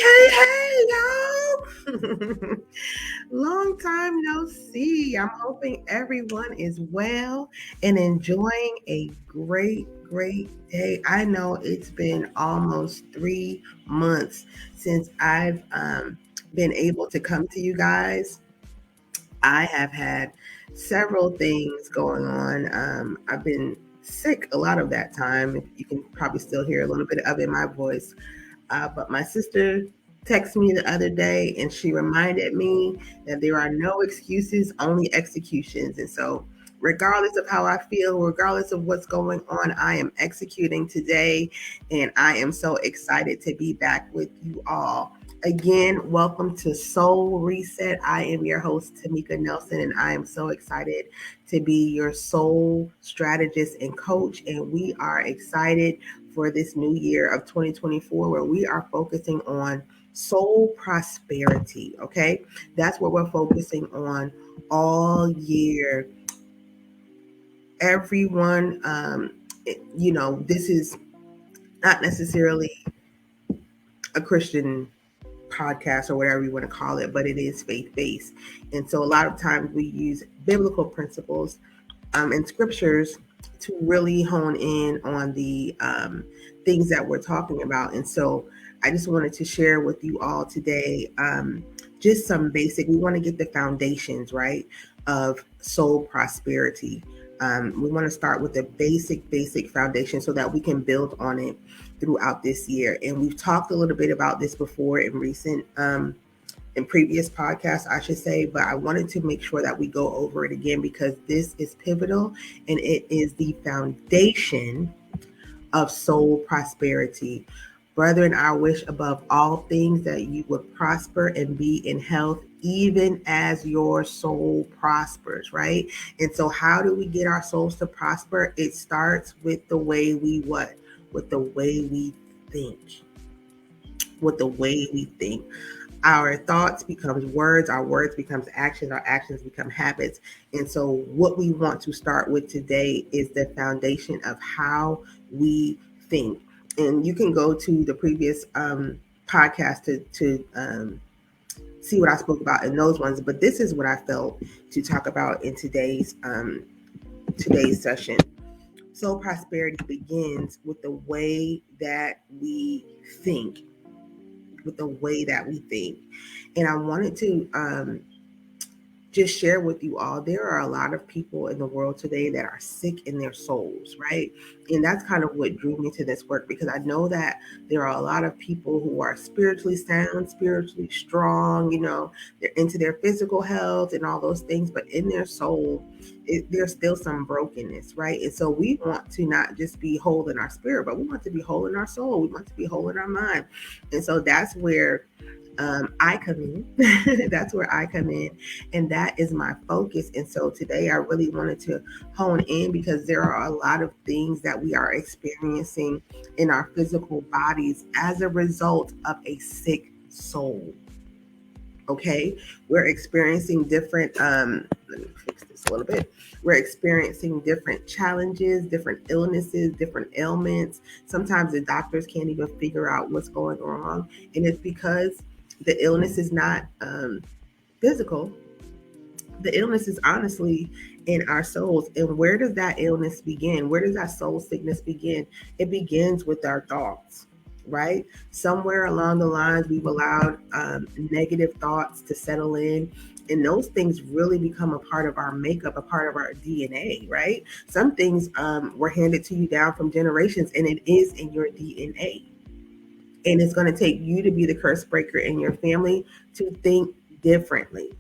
Hey, y'all. Long time no see. I'm hoping everyone is well and enjoying a great day. I know it's been almost 3 months since I've been able to come to you guys. I have had several things going on. I've been sick a lot of that time. You can probably still hear a little bit of it in my voice. But my sister texted me the other day and she reminded me that there are no excuses, only executions. And so, regardless of how I feel, regardless of what's going on, I am executing today. And I am so excited to be back with you all. Again, welcome to Soul Reset. I am your host, Tameeka Nelson, and I am so excited to be your soul strategist and coach. And we are excited for this new year of 2024, where we are focusing on soul prosperity. Okay, that's what we're focusing on all year. Everyone, this is not necessarily a Christian podcast or whatever you want to call it, but it is faith based. And so a lot of times we use biblical principles and scriptures to really hone in on the things that we're talking about. And so I just wanted to share with you all today just some basic, we want to get the foundations, right, of soul prosperity. We want to start with a basic foundation so that we can build on it throughout this year. And we've talked a little bit about this before in previous podcasts, I should say, but I wanted to make sure that we go over it again because this is pivotal and it is the foundation of soul prosperity. Brethren, I wish above all things that you would prosper and be in health, even as your soul prospers, right? And so how do we get our souls to prosper? It starts with the way we what? With the way we think. With the way we think. Our thoughts becomes words, our words becomes actions, our actions become habits. And so what we want to start with today is the foundation of how we think. And you can go to the previous podcast to see what I spoke about in those ones. But this is what I felt to talk about in today's session. Soul prosperity begins with the way that we think. With the way that we think. And I wanted to just share with you all, there are a lot of people in the world today that are sick in their souls, right? And that's kind of what drew me to this work, because I know that there are a lot of people who are spiritually sound, spiritually strong, they're into their physical health and all those things, but in their soul, there's still some brokenness, right? And so we want to not just be whole in our spirit, but we want to be whole in our soul. We want to be whole in our mind. And so that's where I come in. That's where I come in. And that is my focus. And so today I really wanted to hone in because there are a lot of things that we are experiencing in our physical bodies as a result of a sick soul. Okay, we're experiencing different, let me fix this a little bit. We're experiencing different challenges, different illnesses, different ailments. Sometimes the doctors can't even figure out what's going wrong. And it's because the illness is not physical. The illness is honestly in our souls. And where does that illness begin? Where does that soul sickness begin? It begins with our thoughts, right? Somewhere along the lines, we've allowed negative thoughts to settle in. And those things really become a part of our makeup, a part of our DNA, right? Some things were handed to you down from generations, and it is in your DNA. And it's going to take you to be the curse breaker in your family to think differently.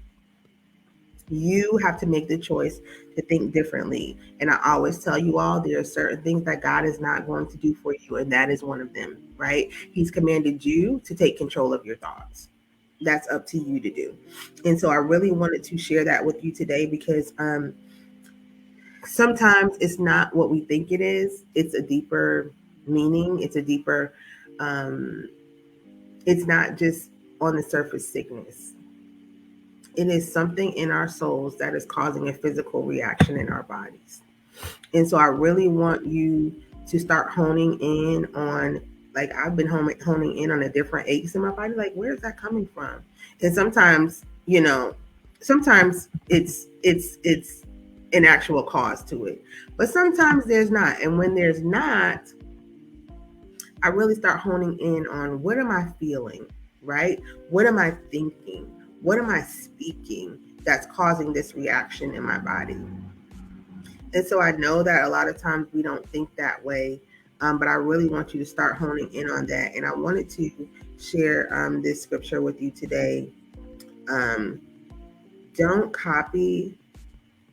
You have to make the choice to think differently. And I always tell you all, there are certain things that God is not going to do for you. And that is one of them, right? He's commanded you to take control of your thoughts. That's up to you to do. And so I really wanted to share that with you today because sometimes it's not what we think it is. It's a deeper meaning. It's a deeper, it's not just on the surface sickness. It is something in our souls that is causing a physical reaction in our bodies. And so I really want you to start honing in on Like I've been honing in on the different aches in my body. Like, where is that coming from? And sometimes, sometimes it's an actual cause to it, but sometimes there's not. And when there's not, I really start honing in on what am I feeling, right? What am I thinking? What am I speaking that's causing this reaction in my body? And so I know that a lot of times we don't think that way, but I really want you to start honing in on that. And I wanted to share this scripture with you today. Um, don't copy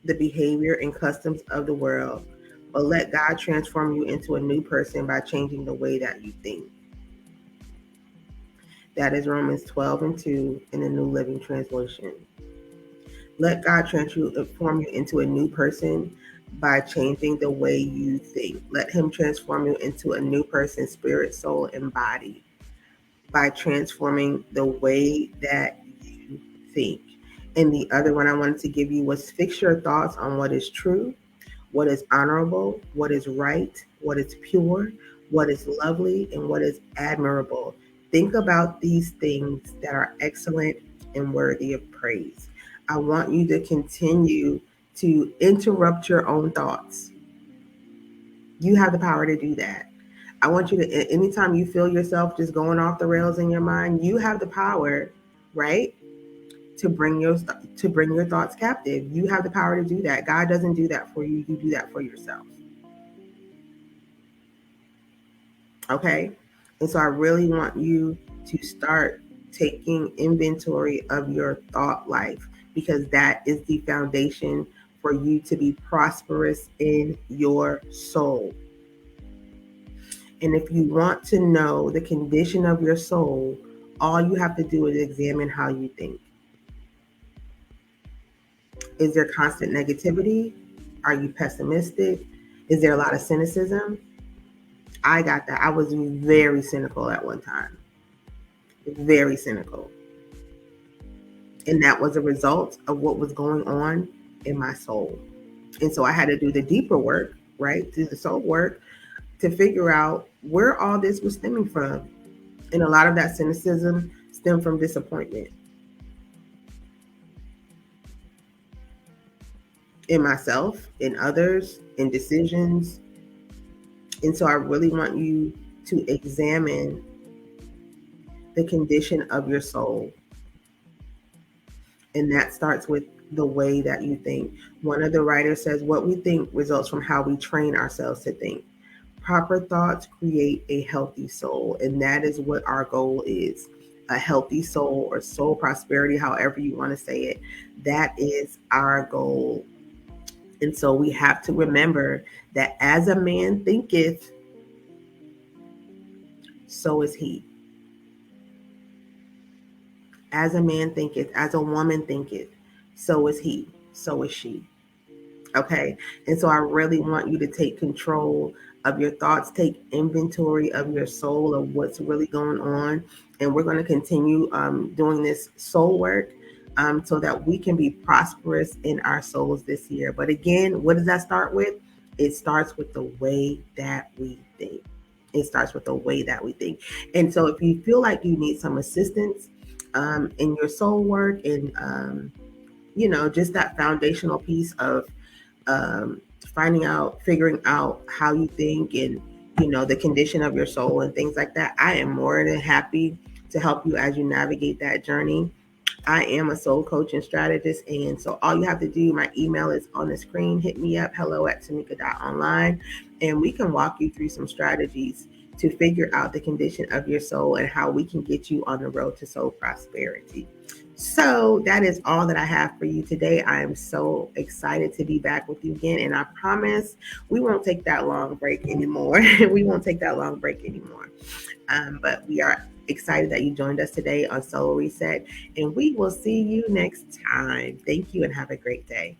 the behavior and customs of the world, but let God transform you into a new person by changing the way that you think. That is Romans 12:2 in the New Living Translation. Let God transform you into a new person by changing the way you think. Let Him transform you into a new person, spirit, soul, and body, by transforming the way that you think. And the other one I wanted to give you was fix your thoughts on what is true, what is honorable, what is right, what is pure, what is lovely, and what is admirable. Think about these things that are excellent and worthy of praise. I want you to continue to interrupt your own thoughts. You have the power to do that. I want you to, anytime you feel yourself just going off the rails in your mind, you have the power, right? To bring your thoughts captive. You have the power to do that. God doesn't do that for you. You do that for yourself. Okay? And so I really want you to start taking inventory of your thought life, because that is the foundation for you to be prosperous in your soul. And if you want to know the condition of your soul, all you have to do is examine how you think. Is there constant negativity? Are you pessimistic? Is there a lot of cynicism? I got that. I was very cynical at one time. Very cynical. And that was a result of what was going on in my soul. And so I had to do the deeper work, right? Do the soul work to figure out where all this was stemming from. And a lot of that cynicism stemmed from disappointment in myself, in others, in decisions. And so I really want you to examine the condition of your soul. And that starts with the way that you think. One of the writers says, what we think results from how we train ourselves to think. Proper thoughts create a healthy soul. And that is what our goal is. A healthy soul, or soul prosperity, however you want to say it. That is our goal. And so we have to remember that as a man thinketh, so is he. As a man thinketh, as a woman thinketh, so is he, so is she. Okay. And so I really want you to take control of your thoughts, take inventory of your soul, of what's really going on. And we're going to continue doing this soul work so that we can be prosperous in our souls this year. But again, what does that start with? It starts with the way that we think. It starts with the way that we think. And so if you feel like you need some assistance in your soul work, and just that foundational piece of figuring out how you think, and the condition of your soul and things like that, I am more than happy to help you as you navigate that journey. I am a soul coach and strategist, and so all you have to do, my email is on the screen. Hit me up, hello@tameeka.online, and we can walk you through some strategies to figure out the condition of your soul and how we can get you on the road to soul prosperity. So that is all that I have for you today. I am so excited to be back with you again. And I promise we won't take that long break anymore. We won't take that long break anymore. But we are excited that you joined us today on Soul Reset. And we will see you next time. Thank you and have a great day.